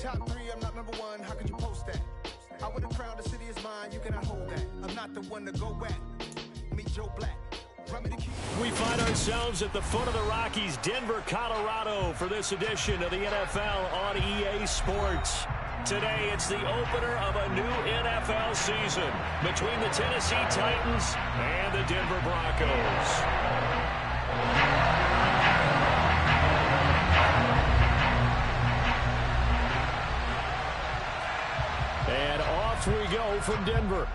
top 3, I'm not number 1. How could you post that? I would have crowned the city is mine. You cannot hold that. I'm not the one to go back. Meet Joe Black. We find ourselves at the foot of the Rockies, Denver, Colorado, for this edition of the NFL on EA Sports. Today, it's the opener of a new NFL season between the Tennessee Titans and the Denver Broncos. And off we go from Denver.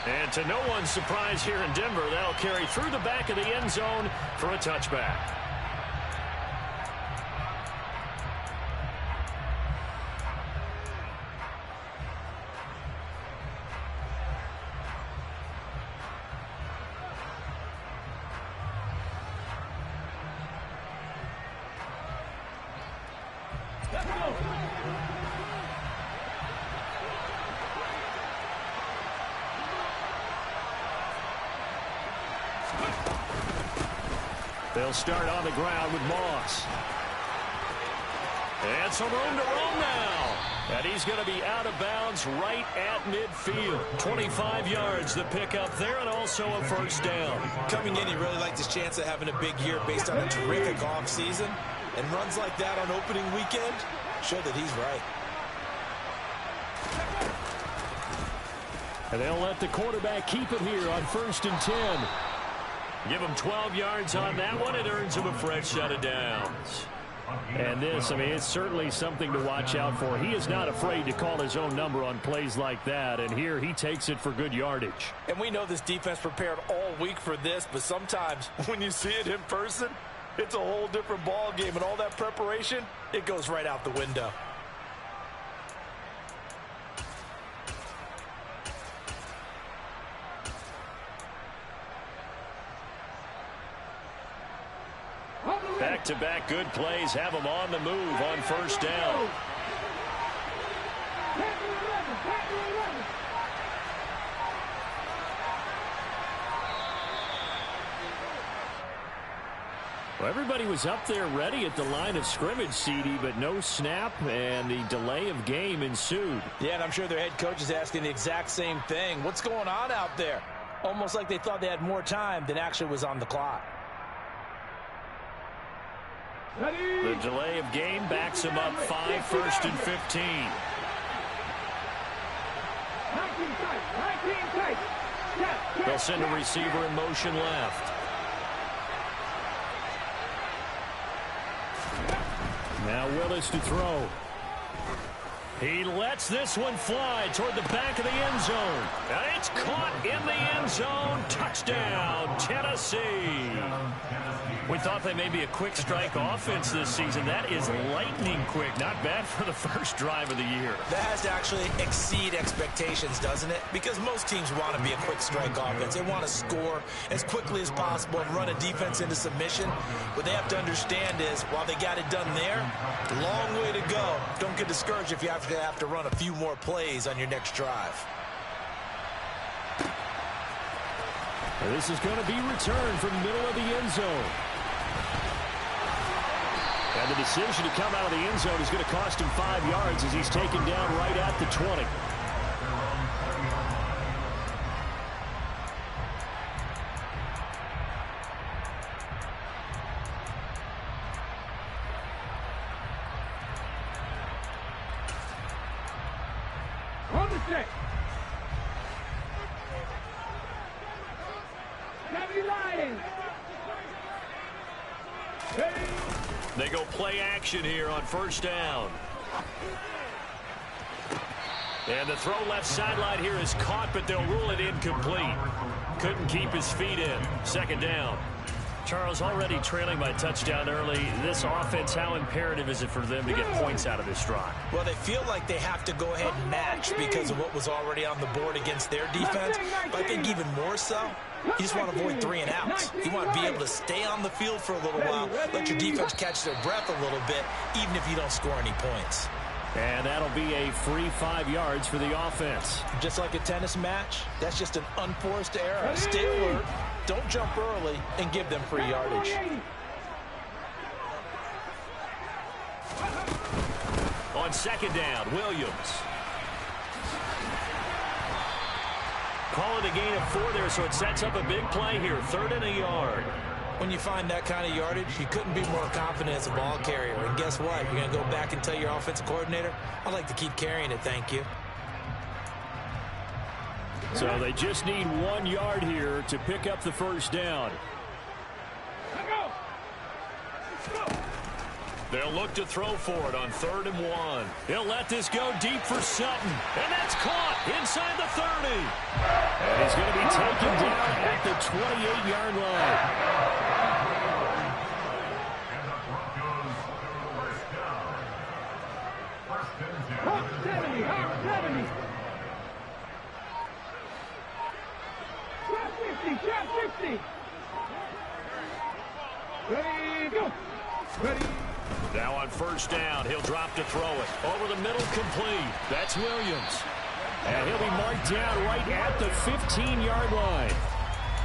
And to no one's surprise here in Denver, that'll carry through the back of the end zone for a touchback. They'll start on the ground with Moss. And some room to roam now. And he's going to be out of bounds right at midfield. 25 yards to pick up there, and also a first down. Coming in, he really liked his chance of having a big year based on a terrific offseason. And runs like that on opening weekend show that he's right. And they'll let the quarterback keep it here on 1st and 10. Give him 12 yards on that one. It earns him a fresh set of downs. And this, I mean, it's certainly something to watch out for. He is not afraid to call his own number on plays like that. And here he takes it for good yardage. And we know this defense prepared all week for this, but sometimes when you see it in person, it's a whole different ball game. And all that preparation, it goes right out the window. Back-to-back good plays have him on the move on first down. Well, everybody was up there ready at the line of scrimmage, CD, but no snap, and the delay of game ensued. Yeah, and I'm sure their head coach is asking the exact same thing. What's going on out there? Almost like they thought they had more time than actually was on the clock. The delay of game backs him up 5, 1st and 15. They'll send a receiver in motion left. Now Willis to throw. He lets this one fly toward the back of the end zone. And it's caught in the end zone. Touchdown, Tennessee. We thought they may be a quick strike offense this season. That is lightning quick. Not bad for the first drive of the year. That has to actually exceed expectations, doesn't it? Because most teams want to be a quick strike offense. They want to score as quickly as possible and run a defense into submission. What they have to understand is, while they got it done there, long way to go. Don't get discouraged if you have to run a few more plays on your next drive. This is going to be returned from the middle of the end zone. And the decision to come out of the end zone is going to cost him 5 yards as he's taken down right at the 20. On the set. Lions. They go play action here on first down. And the throw left sideline here is caught, but they'll rule it incomplete. Couldn't keep his feet in. Second down. Charles, already trailing by touchdown early. This offense, how imperative is it for them to get points out of this drive? Well, they feel like they have to go ahead and match because of what was already on the board against their defense. But I think even more so, you just want to avoid 3 and outs. You want to be able to stay on the field for a little while, let your defense catch their breath a little bit, even if you don't score any points. And that'll be a free 5 yards for the offense. Just like a tennis match, that's just an unforced error. Stay alert, don't jump early, and give them free yardage. on second down, Williams. Call it a gain of 4 there, so it sets up a big play here. 3rd and a yard. When you find that kind of yardage, you couldn't be more confident as a ball carrier. And guess what? You're going to go back and tell your offensive coordinator, I'd like to keep carrying it, thank you. So they just need 1 yard here to pick up the first down. They'll look to throw for it on 3rd and 1. He'll let this go deep for Sutton. And that's caught inside the 30. And he's going to be taken down at the 28-yard line. Hawk 70, Hawk 70. Trap 50, trap 50. Ready, go. Ready. Now on first down, he'll drop to throw it. Over the middle, complete. That's Williams. And he'll be marked down right at the 15-yard line.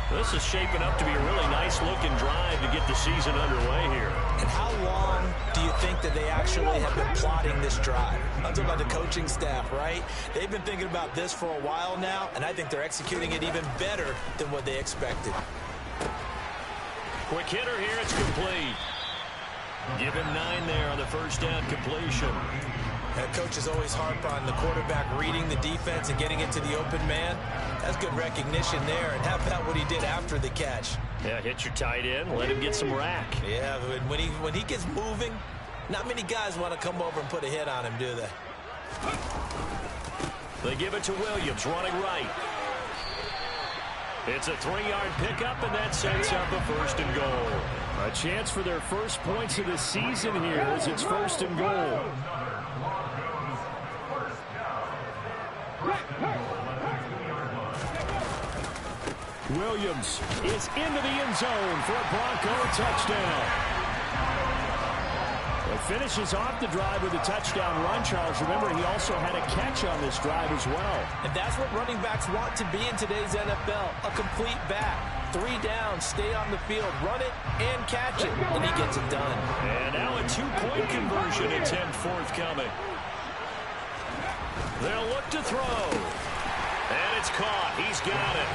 This is shaping up to be a really nice-looking drive to get the season underway here. And how long do you think that they actually have been plotting this drive? I'm talking about the coaching staff, right? They've been thinking about this for a while now, and I think they're executing it even better than what they expected. Quick hitter here, it's complete. Give him 9 there on the first down completion. That coach is always harp on the quarterback reading the defense and getting it to the open man. That's good recognition there. And how about what he did after the catch? Yeah, hit your tight end, let him get some rack. Yeah, when he gets moving, not many guys want to come over and put a hit on him, do they? They give it to Williams, running right. It's a 3-yard pickup, and that sets up a 1st and goal. A chance for their first points of the season here as it's 1st and goal. Williams is into the end zone for a Bronco touchdown. It finishes off the drive with a touchdown run, Charles. Remember, he also had a catch on this drive as well. And that's what running backs want to be in today's NFL, a complete back. 3 downs, stay on the field, run it, and catch it, and he gets it done. And now a 2-point conversion attempt forthcoming. They'll look to throw. And it's caught. He's got it.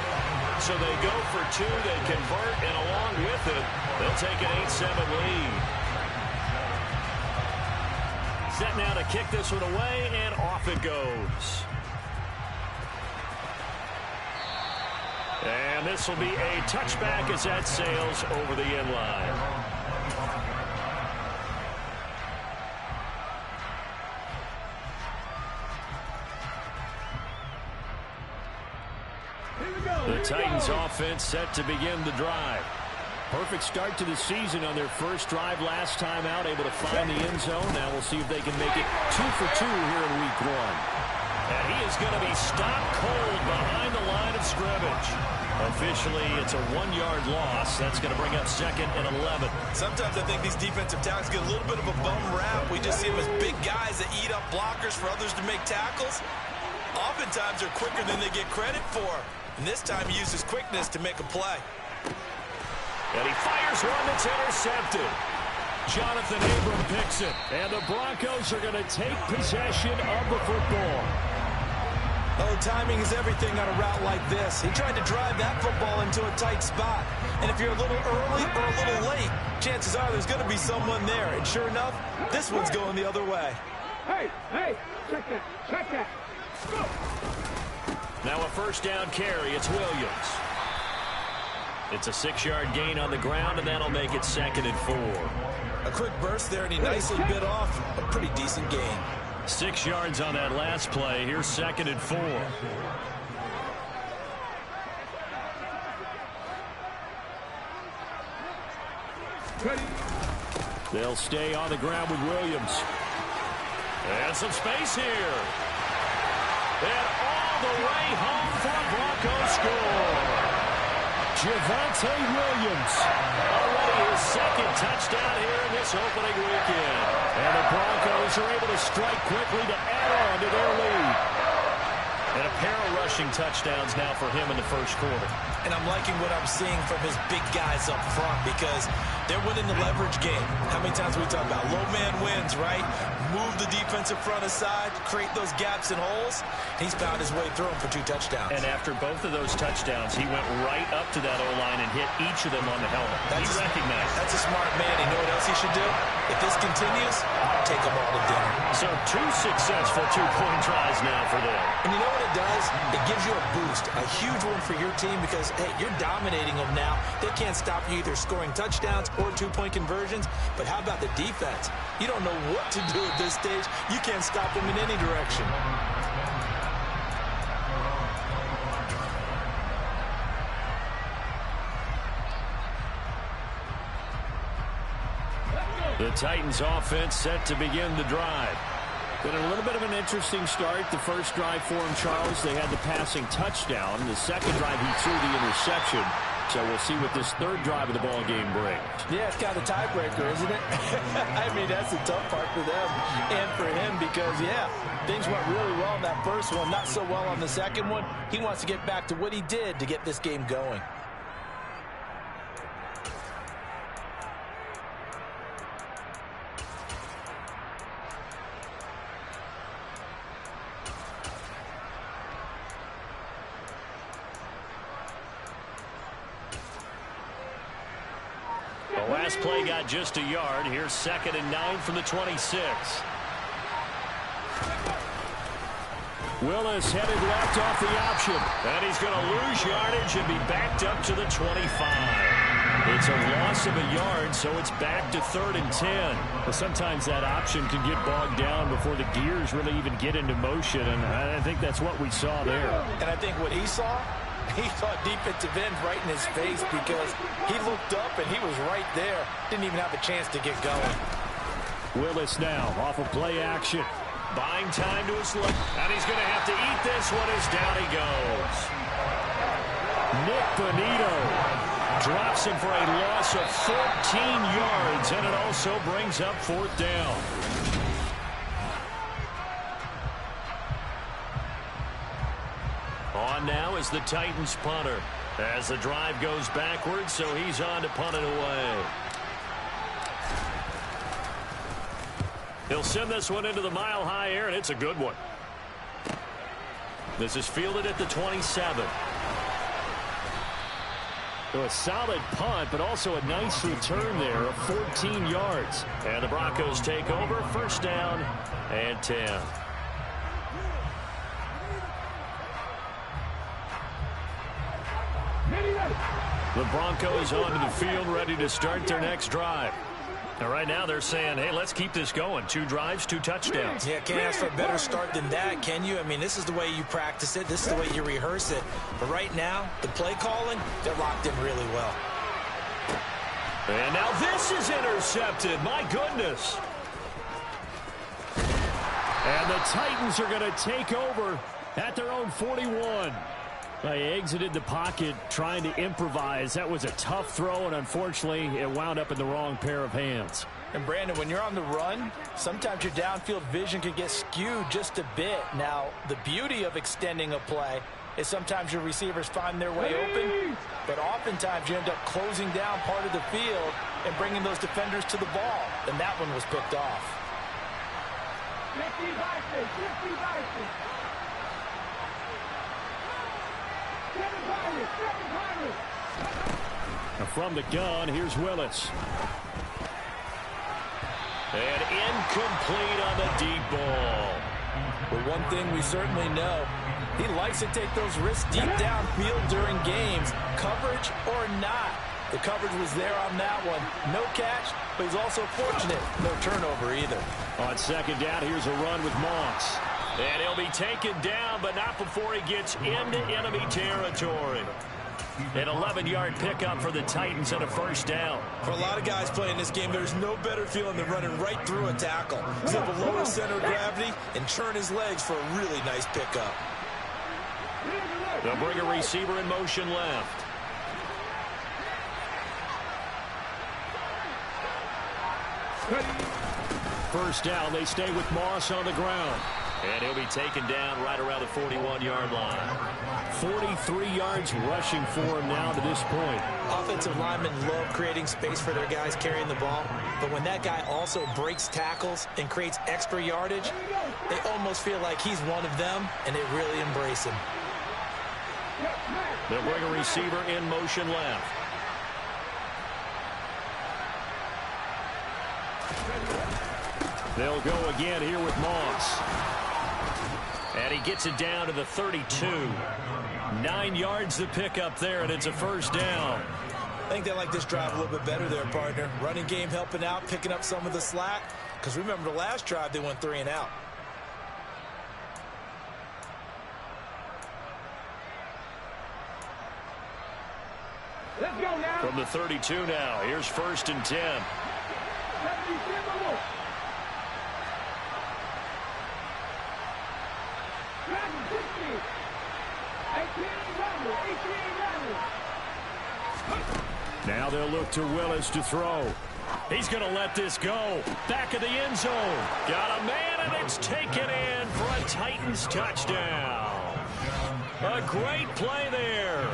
So they go for 2, they convert, and along with it, they'll take an 8-7 lead. Set now to kick this one away, and off it goes. And this will be a touchback as that sails over the end line. The Titans offense set to begin the drive. Perfect start to the season on their first drive last time out, able to find the end zone. Now we'll see if they can make it 2 for 2 here in week 1. And he is going to be stopped cold behind the line of scrimmage. Officially, it's a 1-yard loss. That's going to bring up 2nd and 11. Sometimes I think these defensive tackles get a little bit of a bum rap. We just see them as big guys that eat up blockers for others to make tackles. Oftentimes, they're quicker than they get credit for. And this time, he uses quickness to make a play. And he fires one that's intercepted. Jonathan Abram picks it. And the Broncos are going to take possession of the football. Oh, timing is everything on a route like this. He tried to drive that football into a tight spot. And if you're a little early or a little late, chances are there's going to be someone there. And sure enough, this one's going the other way. Hey, check that, check that. Go. Now a first down carry. It's Williams. It's a 6-yard gain on the ground, and that'll make it 2nd and 4. A quick burst there, and he nicely bit off a pretty decent gain. 6 yards on that last play. Here's 2nd and 4. Ready. They'll stay on the ground with Williams. And some space here. And all the way home for a Broncos score. Javonte Williams, already his 2nd touchdown here in this opening weekend. And the Broncos are able to strike quickly to add on to their lead. And a pair of rushing touchdowns now for him in the first quarter. And I'm liking what I'm seeing from his big guys up front because they're winning the leverage game. How many times we talk about low man wins, right? Move the defensive front aside, create those gaps and holes. He's found his way through them for 2 touchdowns. And after both of those touchdowns, he went right up to that O-line and hit each of them on the helmet. He recognized. That's a smart man. You know what else he should do? If this continues, take them all to dinner. So 2 successful 2-point tries now for them. And you know what it does? It gives you a boost, a huge one for your team because, hey, you're dominating them now. They can't stop you either scoring touchdowns or 2-point conversions. But how about the defense? You don't know what to do at this stage. You can't stop them in any direction. The Titans offense set to begin the drive. Been a little bit of an interesting start. The first drive for him, Charles, they had the passing touchdown. The second drive, he threw the interception. So we'll see what this third drive of the ball game brings. Yeah, it's kind of a tiebreaker, isn't it? I mean, that's the tough part for them and for him because, yeah, things went really well in that first one, not so well on the second one. He wants to get back to what he did to get this game going. The last play got just a yard. Here's 2nd and 9 from the 26. Willis headed left off the option. And he's going to lose yardage and be backed up to the 25. It's a loss of a yard, so it's back to 3rd and 10. Well, sometimes that option can get bogged down before the gears really even get into motion, and I think that's what we saw there. And I think what he saw, he thought defensive end right in his face because he looked up and he was right there. Didn't even have a chance to get going. Willis now off of play action. Buying time to his left. And he's going to have to eat this one as down he goes. Nick Bonito drops him for a loss of 14 yards, and it also brings up 4th down. On now is the Titans punter as the drive goes backwards, so he's on to punt it away. He'll send this one into the mile-high air, and it's a good one. This is fielded at the 27. So a solid punt, but also a nice return there of 14 yards. And the Broncos take over, 1st down and 10. The Broncos onto the field, ready to start their next drive. Now, right now, they're saying, hey, let's keep this going. 2 drives, 2 touchdowns. Yeah, can't ask for a better start than that, can you? I mean, this is the way you practice it. This is the way you rehearse it. But right now, the play calling, they're locked in really well. And now this is intercepted. My goodness. And the Titans are going to take over at their own 41. They exited the pocket trying to improvise. That was a tough throw, and unfortunately, it wound up in the wrong pair of hands. And, Brandon, when you're on the run, sometimes your downfield vision can get skewed just a bit. Now, the beauty of extending a play is sometimes your receivers find their way open, but oftentimes you end up closing down part of the field and bringing those defenders to the ball. And that one was picked off. 50 From the gun, here's Willis. And incomplete on the deep ball. Well, one thing we certainly know, he likes to take those risks deep downfield during games, coverage or not. The coverage was there on that one. No catch, but he's also fortunate. No turnover either. On 2nd down, here's a run with Moss. And he'll be taken down, but not before he gets into enemy territory. An 11-yard pickup for the Titans and a 1st down. For a lot of guys playing this game, there's no better feeling than running right through a tackle. He's able to lower center of gravity and churn his legs for a really nice pickup. They'll bring a receiver in motion left. First down, they stay with Moss on the ground. And he'll be taken down right around the 41-yard line. 43 yards rushing for him now to this point. Offensive linemen love creating space for their guys carrying the ball, but when that guy also breaks tackles and creates extra yardage, they almost feel like he's one of them, and they really embrace him. They'll bring a receiver in motion left. They'll go again here with Moss. And he gets it down to the 32. 9 yards to pick up there, and it's a first down. I think they like this drive a little bit better there, partner. Running game helping out, picking up some of the slack. Because remember the last drive, they went 3 and out. Let's go now. From the 32 now, here's 1st and 10. Now they'll look to Willis to throw. He's going to let this go. Back of the end zone. Got a man, and it's taken in for a Titans touchdown. A great play there.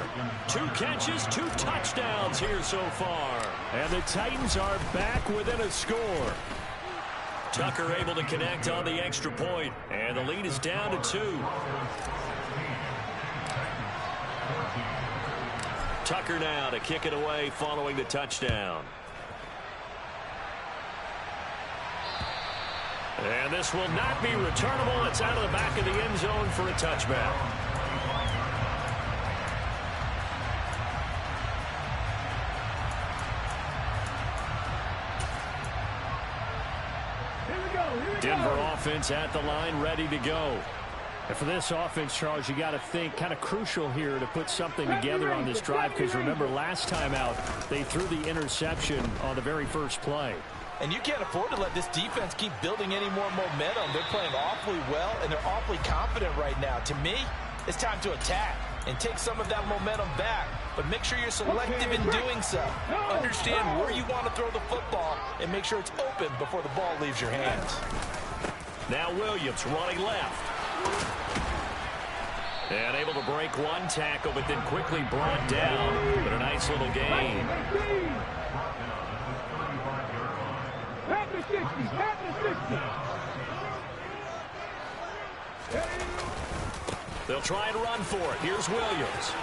2 catches, 2 touchdowns here so far. And the Titans are back within a score. Tucker able to connect on the extra point, and the lead is down to 2. Tucker now to kick it away following the touchdown. And this will not be returnable. It's out of the back of the end zone for a touchback. Denver offense at the line, ready to go. And for this offense, Charles, you got to think kind of crucial here to put something together on this drive, because remember last time out they threw the interception on the very first play. And you can't afford to let this defense keep building any more momentum. They're playing awfully well, and they're awfully confident right now. To me, it's time to attack and take some of that momentum back, but make sure you're selective in doing so. Understand where you want to throw the football and make sure it's open before the ball leaves your hands. Now Williams running left. And able to break 1 tackle, but then quickly brought down. But a nice little gain. They'll try and run for it. Here's Williams.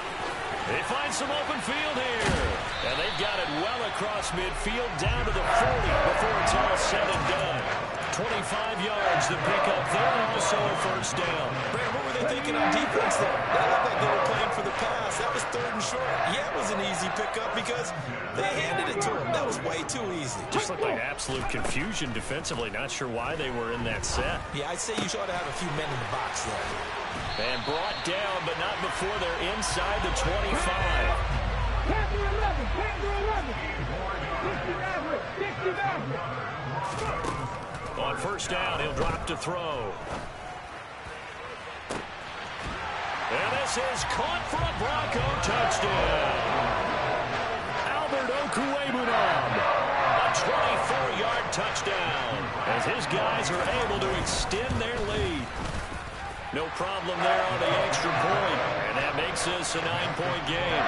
They find some open field here. And they've got it well across midfield down to the 40 before it's all said and done. 25 yards to pick up there, also a first down. Brandon, what were they thinking on defense there? That looked like they were playing for the pass. That was 3rd and short. Yeah, it was an easy pickup because they handed it to him. That was way too easy. Just looked like absolute confusion defensively. Not sure why they were in that set. Yeah, I'd say you ought to have a few men in the box there. And brought down, but not before they're inside the 25. Panther 11, Panther 11. 60 Maverick. On first down, he'll drop to throw. And this is caught for a Bronco touchdown. Albert Okwuegbunam. A 24-yard touchdown as his guys are able to extend their lead. No problem there on the extra point, and that makes this a 9-point game.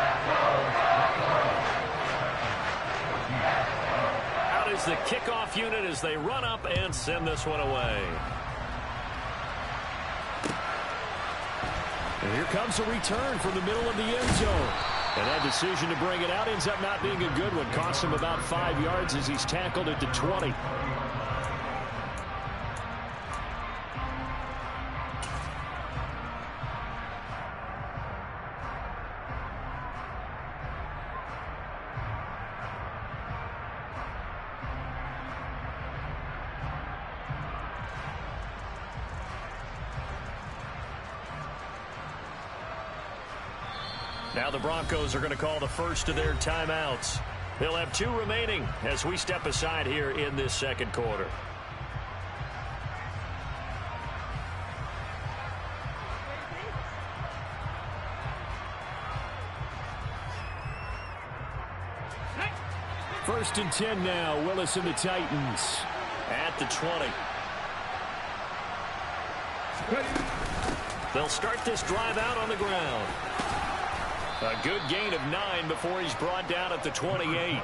Out is the kickoff unit as they run up and send this one away. And here comes a return from the middle of the end zone. And that decision to bring it out ends up not being a good one. Costs him about 5 yards as he's tackled at the 20. Now the Broncos are going to call the first of their timeouts. They'll have 2 remaining as we step aside here in this second quarter. First and 10 now. Willis and the Titans. At the 20. They'll start this drive out on the ground. A good gain of 9 before he's brought down at the 28.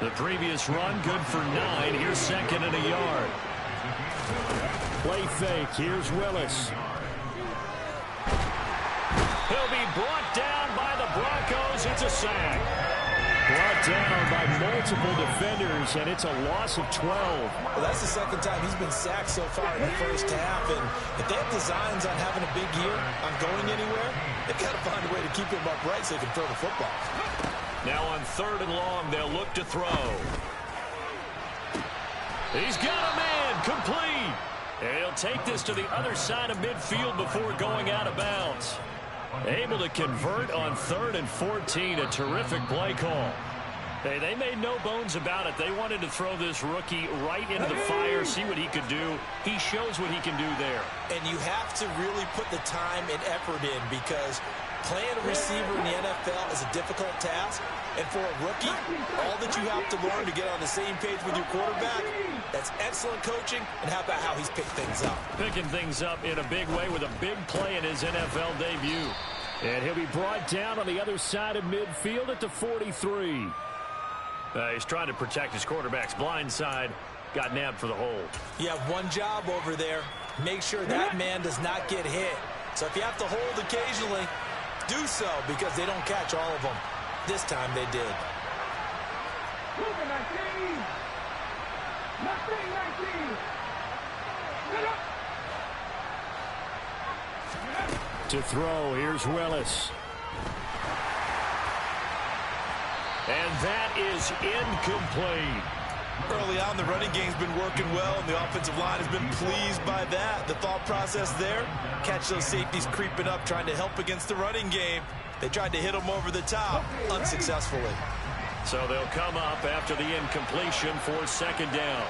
The previous run, good for 9. Here's second and a yard. Play fake. Here's Willis. He'll be brought down by the Broncos. It's a sack. Brought down by multiple defenders, and it's a loss of 12. Well, that's the second time he's been sacked so far in the first half. And if they have designs on having a big year, on going anywhere, they've got to find a way to keep him upright so they can throw the football. Now on 3rd and long, they'll look to throw. He's got a man, complete. And he'll take this to the other side of midfield before going out of bounds. Able to convert on 3rd and 14, a terrific play call. Hey, they made no bones about it. They wanted to throw this rookie right into the fire, see what he could do. He shows what he can do there. And you have to really put the time and effort in because playing a receiver in the NFL is a difficult task. And for a rookie, all that you have to learn to get on the same page with your quarterback, that's excellent coaching. And how about how he's picked things up? Picking things up in a big way with a big play in his NFL debut. And he'll be brought down on the other side of midfield at the 43. He's trying to protect his quarterback's blind side. Got nabbed for the hold. You have one job over there. Make sure that man does not get hit. So if you have to hold occasionally, do so because they don't catch all of them. This time they did. To throw, here's Willis. And that is incomplete. Early on, the running game's been working well, and the offensive line has been pleased by that. The thought process there, catch those safeties creeping up, trying to help against the running game. They tried to hit them over the top, unsuccessfully. So they'll come up after the incompletion for 2nd down.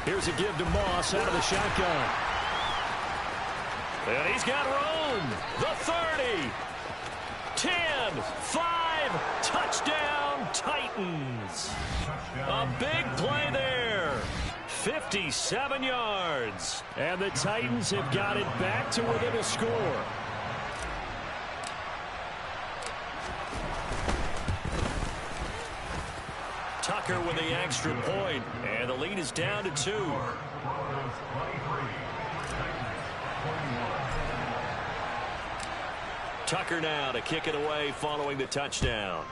Here's a give to Moss out of the shotgun. And he's got room. The 30. 10. 5. Touchdown, Titans. A big play there. 57 yards. And the Titans have got it back to within a score. Tucker with the extra point, and the lead is down to 2. Tucker now to kick it away following the touchdown.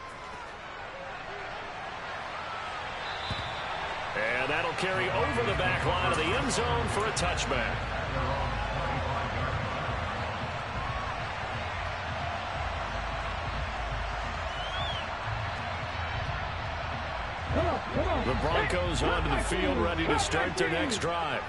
And that'll carry over the back line of the end zone for a touchback. The Broncos onto the field, ready to start their next drive.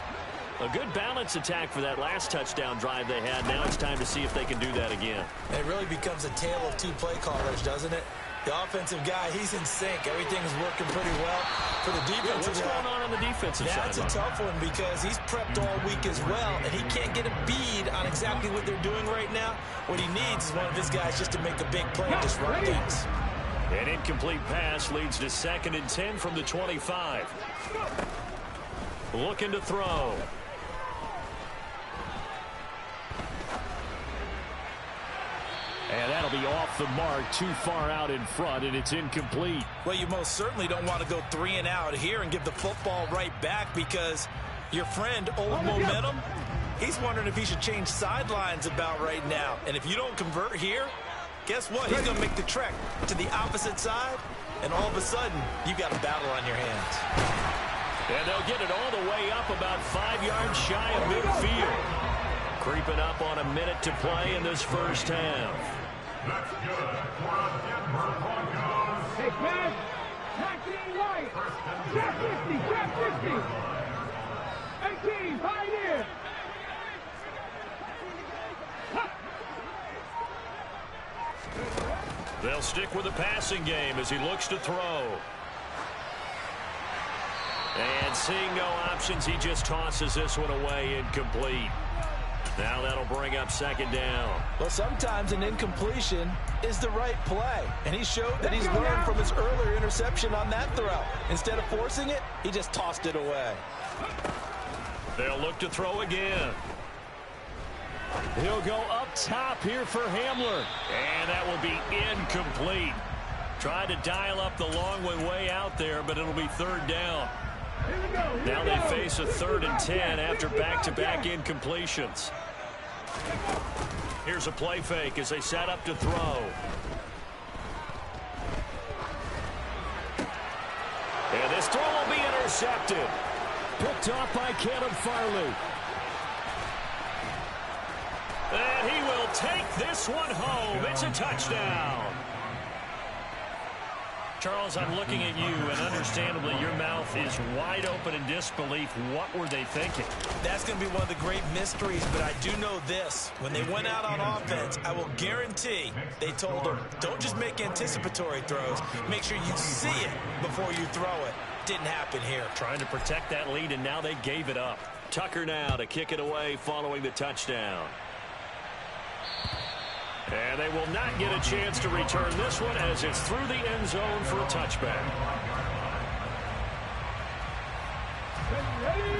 A good balance attack for that last touchdown drive they had. Now it's time to see if they can do that again. It really becomes a tale of two play callers, doesn't it? The offensive guy, he's in sync. Everything's working pretty well. For the defensive what's going on the defensive side? That's a tough one because he's prepped all week as well, and he can't get a bead on exactly what they're doing right now. What he needs is one of his guys just to make a big play and disrupt things. An incomplete pass leads to 2nd and 10 from the 25. Looking to throw. And that'll be off the mark, too far out in front, and it's incomplete. Well, you most certainly don't want to go 3 and out here and give the football right back because your friend, Old Momentum, he's wondering if he should change sidelines about right now. And if you don't convert here, guess what? He's going to make the trek to the opposite side, and all of a sudden, you've got a battle on your hands. And they'll get it all the way up about 5 yards shy of midfield. Creeping up on a minute to play in this first half. That's good for a Denver Broncos. Hey, man. 19 right. Trap 50. Trap 50. 18. Pioneer. They'll stick with the passing game as he looks to throw. And seeing no options, he just tosses this one away incomplete. Now that'll bring up 2nd down. Well, sometimes an incompletion is the right play. And he showed that he's learned from his earlier interception on that throw. Instead of forcing it, he just tossed it away. They'll look to throw again. He'll go up top here for Hamler. And that will be incomplete. Tried to dial up the long one way out there, but it'll be third down. Now they face a 3rd and 10 after back-to-back incompletions. Here's a play fake as they set up to throw. And this throw will be intercepted. Picked off by Caleb Farley. And he will take this one home. It's a touchdown. Charles, I'm looking at you, and understandably your mouth is wide open in disbelief. What were they thinking? That's going to be one of the great mysteries, but I do know this. When they went out on offense, I will guarantee they told them, don't just make anticipatory throws. Make sure you see it before you throw it. Didn't happen here. Trying to protect that lead, and now they gave it up. Tucker now to kick it away following the touchdown. And they will not get a chance to return this one as it's through the end zone for a touchback.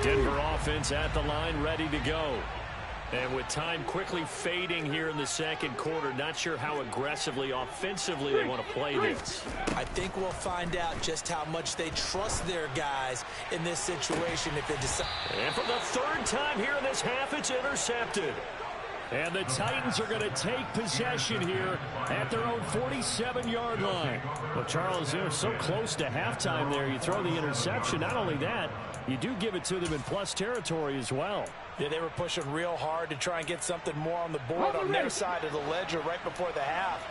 Denver offense at the line, ready to go. And with time quickly fading here in the second quarter, not sure how aggressively, offensively they want to play this. I think we'll find out just how much they trust their guys in this situation if they decide. And for the 3rd time here in this half, it's intercepted. And the Titans are going to take possession here at their own 47-yard line. Well, Charles, they're so close to halftime there. You throw the interception. Not only that, you do give it to them in plus territory as well. Yeah, they were pushing real hard to try and get something more on the board on their side of the ledger right before the half.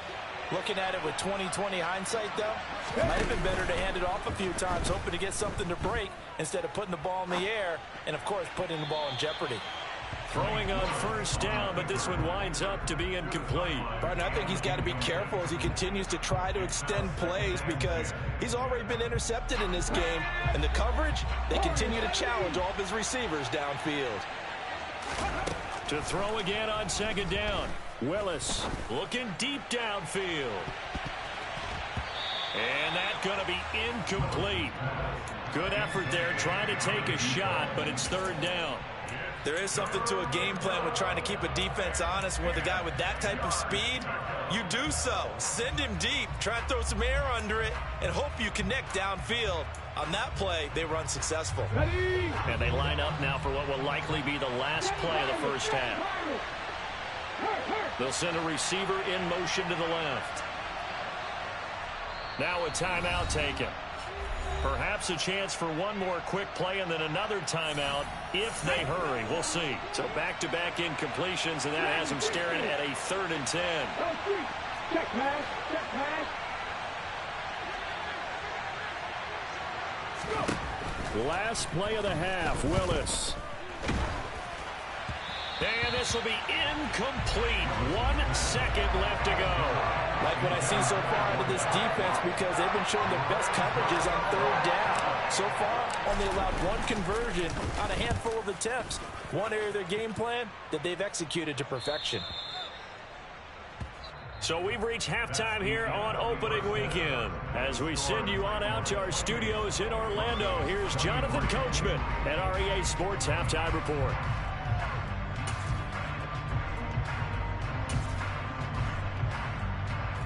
Looking at it with 20/20 hindsight, though, it might have been better to hand it off a few times, hoping to get something to break instead of putting the ball in the air and, of course, putting the ball in jeopardy. Throwing on 1st down, but this one winds up to be incomplete. Barton, I think he's got to be careful as he continues to try to extend plays because he's already been intercepted in this game. And the coverage, they continue to challenge all of his receivers downfield. To throw again on 2nd down. Willis looking deep downfield. And that's going to be incomplete. Good effort there trying to take a shot, but it's 3rd down. There is something to a game plan with trying to keep a defense honest. With a guy with that type of speed, you do so. Send him deep, try and throw some air under it, and hope you connect downfield. On that play, they were unsuccessful. And they line up now for what will likely be the last play of the 1st half. They'll send a receiver in motion to the left. Now a timeout taken. Perhaps a chance for one more quick play and then another timeout if they hurry. We'll see. So back-to-back incompletions, and that has them staring at a 3rd and 10. Check pass, check pass. Last play of the half, Willis. And this will be incomplete. 1 second left to go. Like what I see so far out of this defense because they've been showing their best coverages on 3rd down. So far, only allowed 1 conversion on a handful of attempts. One area of their game plan that they've executed to perfection. So we've reached halftime here on opening weekend. As we send you on out to our studios in Orlando, here's Jonathan Coachman at REA Sports Halftime Report.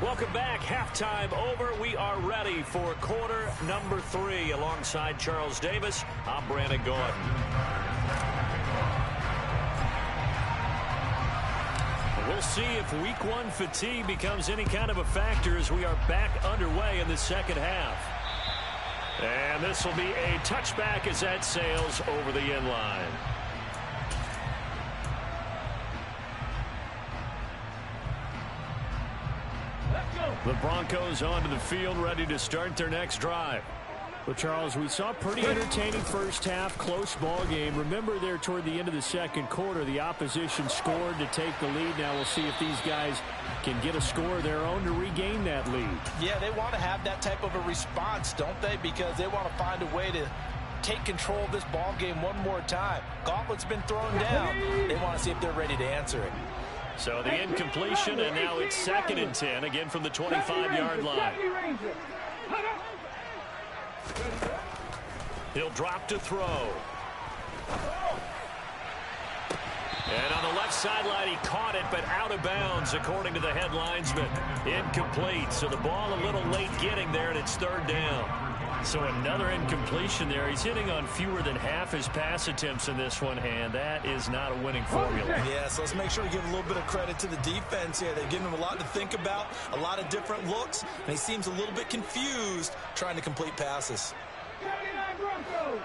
Welcome back. Halftime over. We are ready for quarter number 3. Alongside Charles Davis, I'm Brandon Gordon. We'll see if week 1 fatigue becomes any kind of a factor as we are back underway in the second half. And this will be a touchback as that sails over the end line. The Broncos onto the field, ready to start their next drive. Well, Charles, we saw a pretty entertaining first half, close ball game. Remember there toward the end of the second quarter, the opposition scored to take the lead. Now we'll see if these guys can get a score of their own to regain that lead. Yeah, they want to have that type of a response, don't they? Because they want to find a way to take control of this ball game one more time. Gauntlet's been thrown down. They want to see if they're ready to answer it. So the incompletion, and now it's 2nd and 10, again from the 25-yard line. He'll drop to throw. And on the left sideline, he caught it, but out of bounds, according to the head linesman. Incomplete, so the ball a little late getting there, and it's third down. So another incompletion there. He's hitting on fewer than half his pass attempts in this one, and that is not a winning formula. Yeah, so let's make sure we give a little bit of credit to the defense here. They've given him a lot to think about, a lot of different looks, and he seems a little bit confused trying to complete passes. 79 Broncos.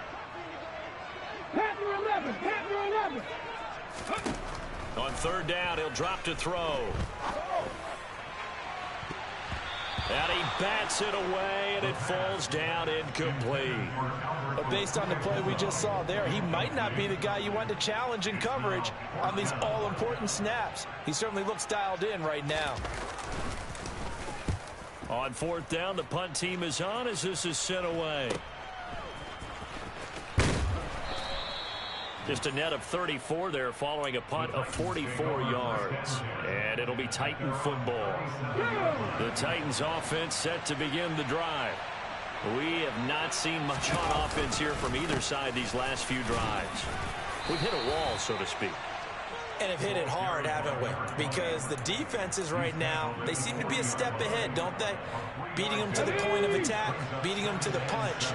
Panther 11. Panther 11. On third down, he'll drop to throw. And he bats it away, and it falls down incomplete. But based on the play we just saw there, he might not be the guy you want to challenge in coverage on these all-important snaps. He certainly looks dialed in right now. On fourth down, the punt team is on as this is sent away. Just a net of 34 there following a punt of 44 yards. And it'll be Titan football. The Titans offense set to begin the drive. We have not seen much on offense here from either side these last few drives. We've hit a wall, so to speak. And have hit it hard, haven't we? Because the defenses right now, they seem to be a step ahead, don't they? Beating them to the point of attack, beating them to the punch.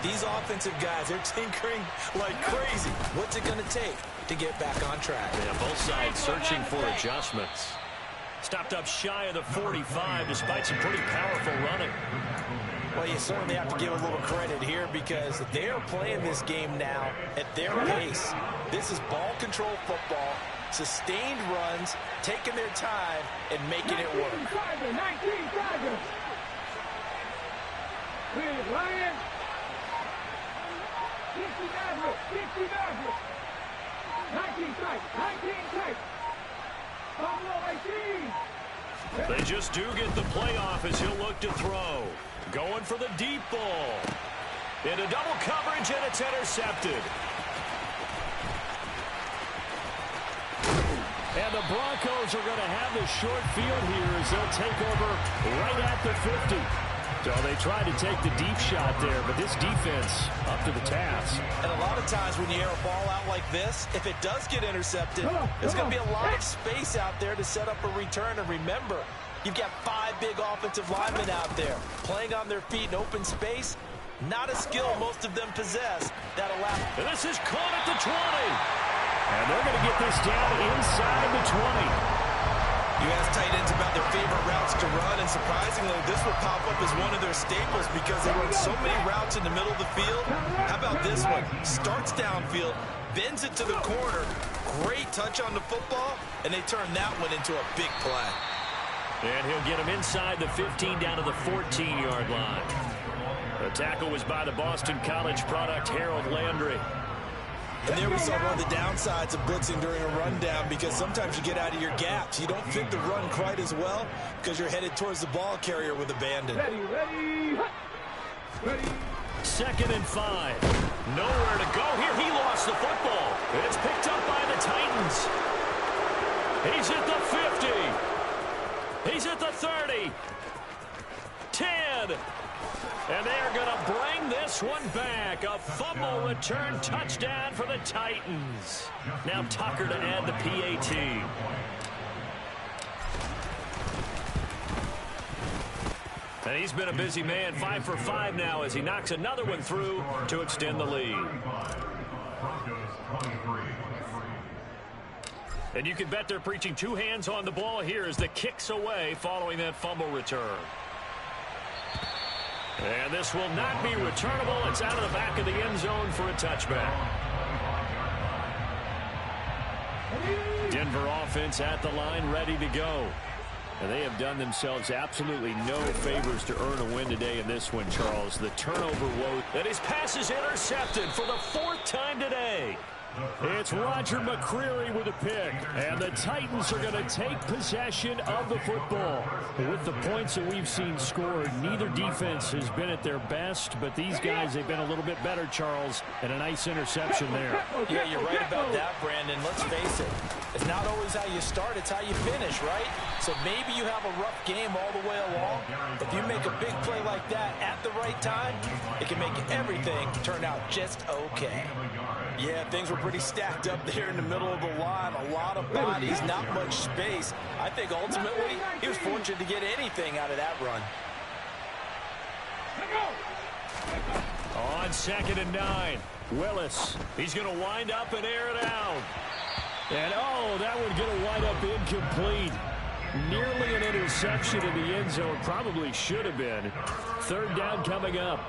These offensive guys, they're tinkering like crazy. What's it going to take to get back on track? Yeah, both sides searching for adjustments. Stopped up shy of the 45 despite some pretty powerful running. Well, you certainly have to give a little credit here because they're playing this game now at their pace. This is ball control football, sustained runs, taking their time, and making it work. 19 Tigers. Here's Ryan. 60 Maverick. 60 Maverick. 19 tight. 19 tight. Buffalo 18. They just do get the playoff as he'll look to throw. Going for the deep ball. Into double coverage, and it's intercepted. And the Broncos are going to have the short field here as they'll take over right at the 50. So they tried to take the deep shot there, but this defense up to the task. And a lot of times when you air a ball out like this, if it does get intercepted, there's going to be a lot of space out there to set up a return. And remember, you've got 5 big offensive linemen out there playing on their feet in open space. Not a skill most of them possess that allow. And this is caught at the 20. And they're going to get this down inside the 20. You ask tight ends about their favorite routes to run, and surprisingly, this would pop up as one of their staples because they run so many routes in the middle of the field. How about this one? Starts downfield, bends it to the corner. Great touch on the football, and they turn that one into a big play. And he'll get him inside the 15 down to the 14-yard line. The tackle was by the Boston College product, Harold Landry. And there we saw one of the downsides of blitzing during a rundown because sometimes you get out of your gaps. You don't fit the run quite as well because you're headed towards the ball carrier with abandon. Ready. 2nd and 5. Nowhere to go here. He lost the football. It's picked up by the Titans. He's at the 50. He's at the 30. 10. And they're going to bring this one back. A fumble return touchdown for the Titans. Now Tucker to add the PAT. And he's been a busy man, 5 for 5 now as he knocks another one through to extend the lead. And you can bet they're preaching 2 hands on the ball here as the kick's away following that fumble return. And this will not be returnable. It's out of the back of the end zone for a touchback. Denver offense at the line, ready to go. And they have done themselves absolutely no favors to earn a win today in this one, Charles. The turnover woe. And his pass is intercepted for the 4th time today. It's Roger McCreary with a pick. And the Titans are going to take possession of the football. With the points that we've seen scored, neither defense has been at their best, but these guys, they've been a little bit better, Charles, and a nice interception there. Yeah, you're right about that, Brandon. Let's face it. It's not always how you start, it's how you finish, right? So maybe you have a rough game all the way along. If you make a big play like that at the right time, it can make everything turn out just okay. Yeah, things were pretty stacked up there in the middle of the line. A lot of bodies, not much space. I think ultimately he was fortunate to get anything out of that run. On 2nd and 9, Willis. He's going to wind up and air it out. And, oh, that one's going to wind up incomplete. Nearly an interception in the end zone. Probably should have been. 3rd down coming up.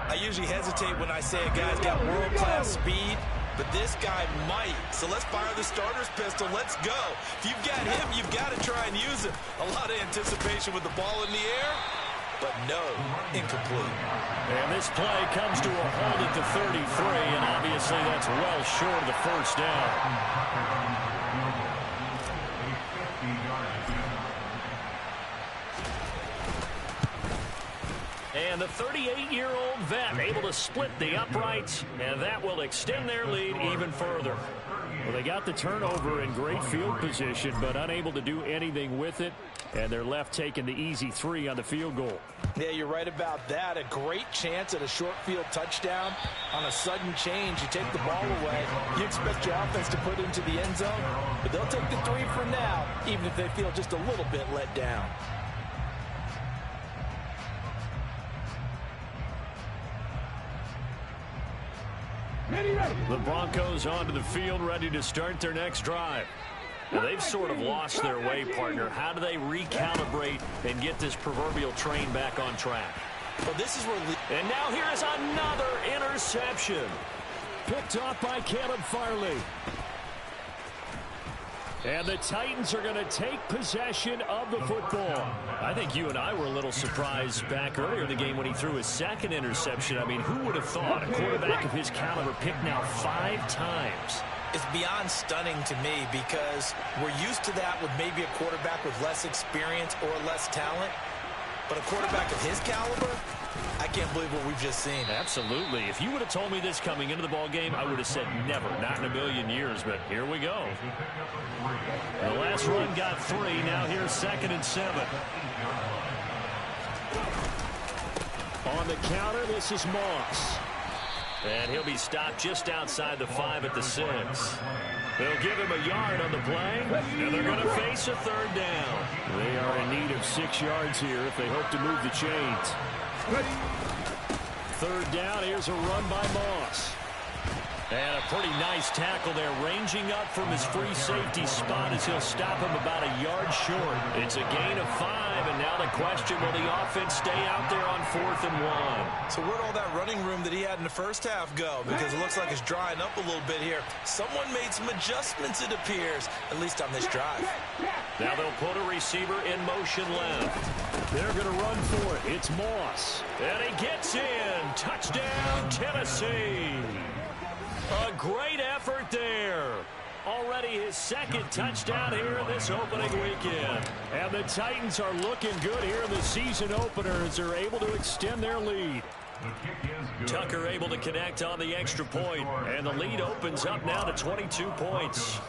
I usually hesitate when I say a guy's got world-class speed, but this guy might. So let's fire the starter's pistol. Let's go. If you've got him, you've got to try and use him. A lot of anticipation with the ball in the air, but no, incomplete. And this play comes to a hold at the 33, and obviously that's well short of the 1st down. And the 38-year-old vet able to split the uprights, and that will extend their lead even further. Well, they got the turnover in great field position, but unable to do anything with it, and they're left taking the easy 3 on the field goal. Yeah, you're right about that. A great chance at a short field touchdown. On a sudden change, you take the ball away. You expect your offense to put it into the end zone, but they'll take the 3 for now, even if they feel just a little bit let down. The Broncos onto the field, ready to start their next drive. Now, they've sort of lost their way, partner. How do they recalibrate and get this proverbial train back on track? Well, this is where... And now here is another interception. Picked off by Caleb Farley. And the Titans are going to take possession of the football. I think you and I were a little surprised back earlier in the game when he threw his 2nd interception. I mean, who would have thought a quarterback of his caliber picked now 5 times? It's beyond stunning to me because we're used to that with maybe a quarterback with less experience or less talent. But a quarterback of his caliber, I can't believe what we've just seen. Absolutely. If you would have told me this coming into the ball game, I would have said never, not in a million years. But here we go. The last run got 3. Now here's 2nd and 7. On the counter, this is Moss. And he'll be stopped just outside the 5 at the 6. They'll give him a yard on the play, and they're going to face a 3rd down. They are in need of 6 yards here if they hope to move the chains. 3rd down, here's a run by Moss. And a pretty nice tackle there, ranging up from his free safety spot as he'll stop him about a yard short. It's a gain of 5, and now the question, will the offense stay out there on 4th and 1? So where'd all that running room that he had in the first half go? Because it looks like it's drying up a little bit here. Someone made some adjustments, it appears, at least on this drive. Now they'll put a receiver in motion left. They're going to run for it. It's Moss. And he gets in. Touchdown, Tennessee. A great effort there. Already his 2nd touchdown here this opening weekend. And the Titans are looking good here in the season opener as they're able to extend their lead. Tucker able to connect on the extra point, and the lead opens up now to 22 points.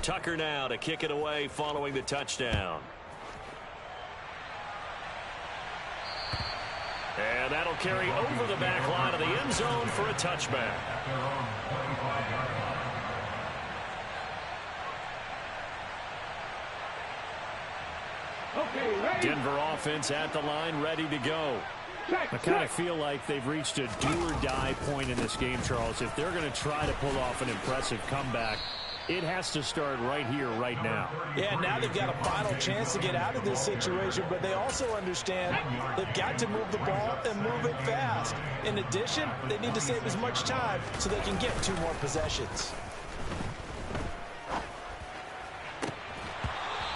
Tucker now to kick it away following the touchdown. And that'll carry over the back line of the end zone for a touchback. Denver offense at the line, ready to go. I kind of feel like they've reached a do-or-die point in this game, Charles. If they're going to try to pull off an impressive comeback, it has to start right here, right now. Yeah, now they've got a final chance to get out of this situation, but they also understand they've got to move the ball and move it fast. In addition, they need to save as much time so they can get 2 more possessions.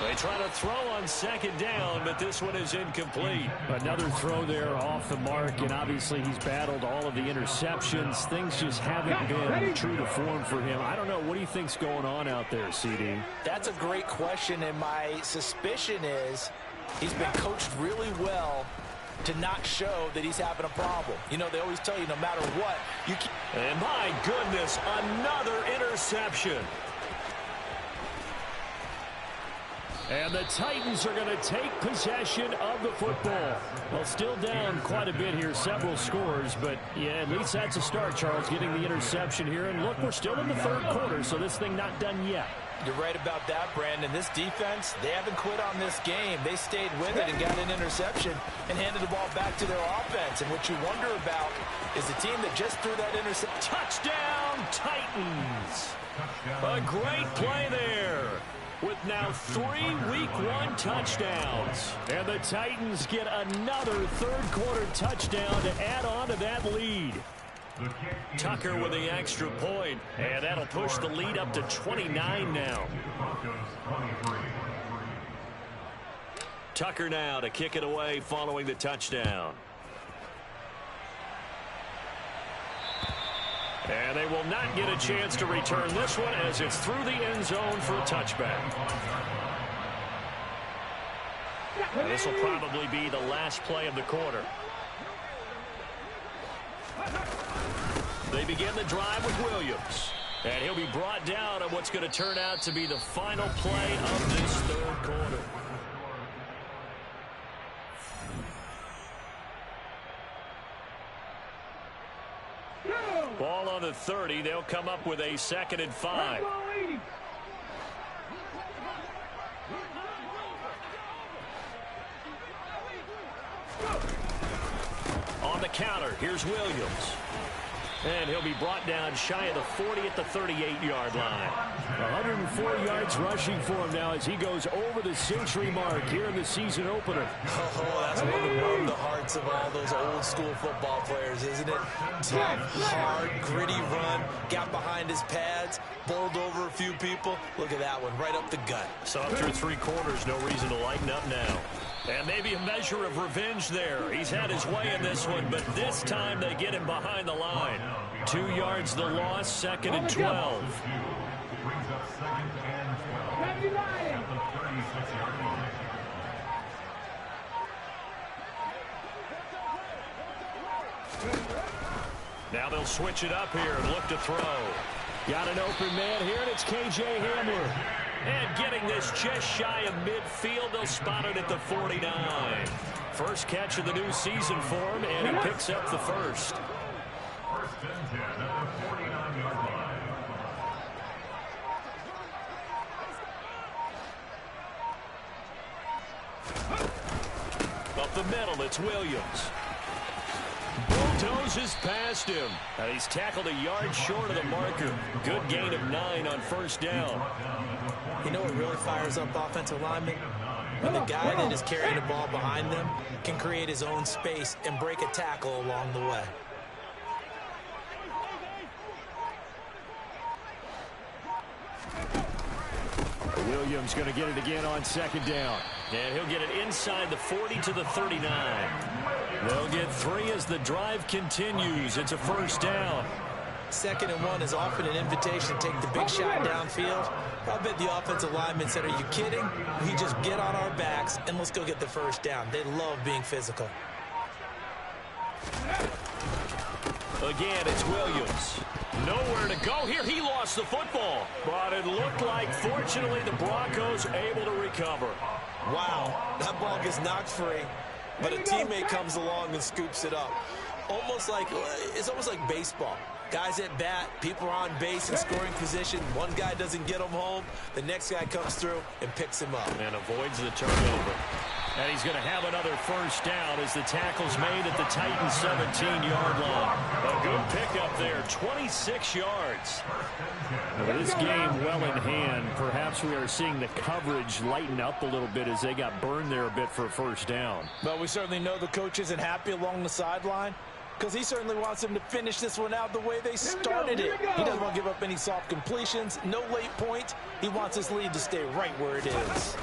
They try to throw on 2nd down, but this one is incomplete. Another throw there off the mark, and obviously he's battled all of the interceptions. Things just haven't been true to form for him. I don't know. What do you think's going on out there, CD? That's a great question, and my suspicion is he's been coached really well to not show that he's having a problem. You know, they always tell you no matter what, you keep... And my goodness, another interception. And the Titans are going to take possession of the football. Well, still down quite a bit here, several scores, but yeah, at least that's a start, Charles, getting the interception here. And look, we're still in the third quarter, so this thing not done yet. You're right about that, Brandon. This defense, they haven't quit on this game. They stayed with it and got an interception and handed the ball back to their offense. And what you wonder about is the team that just threw that interception. Touchdown, Titans! A great play there, with now 3 Week 1 touchdowns. And the Titans get another third-quarter touchdown to add on to that lead. Tucker with the extra point, and that'll push the lead up to 29 now. Tucker now to kick it away following the touchdown. And they will not get a chance to return this one as it's through the end zone for a touchback. Now, this will probably be the last play of the quarter. They begin the drive with Williams. And he'll be brought down on what's going to turn out to be the final play of this third quarter. Ball on the 30. They'll come up with a 2nd and 5. On the counter, here's Williams. And he'll be brought down shy of the 40 at the 38-yard line. 104 yards rushing for him now as he goes over the century mark here in the season opener. Oh, that's one to warm the hearts of all those old-school football players, isn't it? Tough, hard, gritty run, got behind his pads, bowled over a few people. Look at that one, right up the gut. So after 3 quarters, no reason to lighten up now. And maybe a measure of revenge there. He's had his way in this one, but this time they get him behind the line. 2 yards the loss, 2nd and 12. Now they'll switch it up here and look to throw. Got an open man here, and it's K.J. Hamler. And getting this just shy of midfield, they'll spot it at the 49. First catch of the new season for him, and he picks up the first. First and 10 at the 49-yard line. Up the middle, it's Williams. Bulldozes past him. And he's tackled a yard short of the marker. Good gain of 9 on first down. You know what really fires up offensive linemen? When the guy that is carrying the ball behind them can create his own space and break a tackle along the way. Williams going to get it again on 2nd down. And he'll get it inside the 40 to the 39. They'll get 3 as the drive continues. It's a first down. 2nd and 1 is often an invitation to take the big shot downfield. I bet the offensive lineman said, are you kidding? We just get on our backs and let's go get the first down. They love being physical. Again, it's Williams. Nowhere to go here. He lost the football. But it looked like, fortunately, the Broncos able to recover. Wow, that ball gets knocked free, but a teammate comes along and scoops it up. It's almost like baseball. Guys at bat, people are on base in scoring position. One guy doesn't get him home. The next guy comes through and picks him up. And avoids the turnover. And he's going to have another first down as the tackle's made at the Titans' 17-yard line. A good pickup there, 26 yards. This game well in hand. Perhaps we are seeing the coverage lighten up a little bit as they got burned there a bit for a first down. Well, we certainly know the coach isn't happy along the sideline because he certainly wants them to finish this one out the way they started it. He doesn't want to give up any soft completions, no late points. He wants his lead to stay right where it is.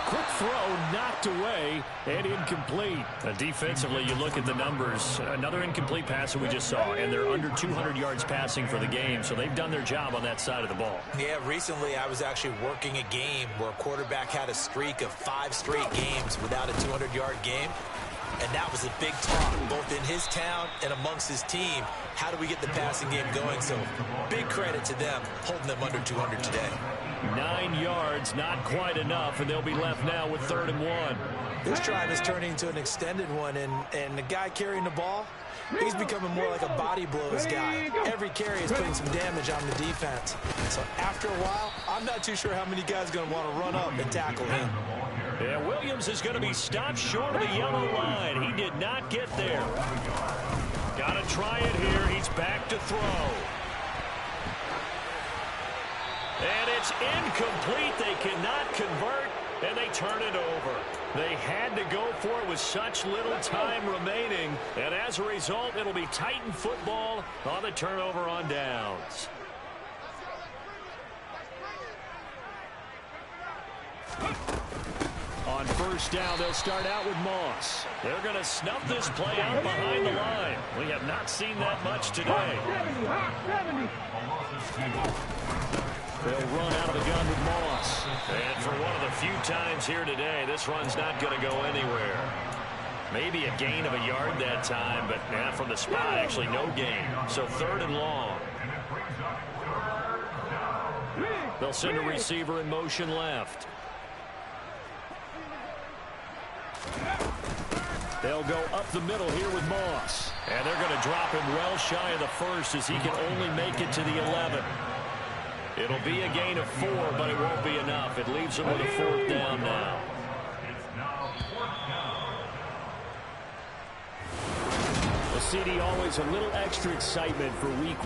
Quick throw knocked away and incomplete. Defensively, you look at the numbers. Another incomplete pass that we just saw, and they're under 200 yards passing for the game, so they've done their job on that side of the ball. Yeah, recently I was actually working a game where a quarterback had a streak of 5 straight games without a 200-yard game. And that was a big talk, both in his town and amongst his team. How do we get the passing game going? So big credit to them, holding them under 200 today. 9 yards, not quite enough, and they'll be left now with 3rd and 1. This drive is turning into an extended one, and the guy carrying the ball, he's becoming more like a body blows guy. Every carry is putting some damage on the defense. So after a while, I'm not too sure how many guys are going to want to run up and tackle him. Yeah, Williams is going to be stopped short of the yellow line. He did not get there. Got to try it here. He's back to throw. And it's incomplete. They cannot convert, and they turn it over. They had to go for it with such little time remaining, and as a result, it'll be Titan football on the turnover on downs. On 1st down, they'll start out with Moss. They're going to snuff this play out behind the line. We have not seen that much today. They'll run out of the gun with Moss. And for one of the few times here today, this run's not going to go anywhere. Maybe a gain of a yard that time, but from the spot, actually no gain. So 3rd and long. They'll send a receiver in motion left. They'll go up the middle here with Moss. And they're going to drop him well shy of the 1st as he can only make it to the 11. It'll be a gain of 4, but it won't be enough. It leaves them with a 4th down now. The CD always a little extra excitement for week 1.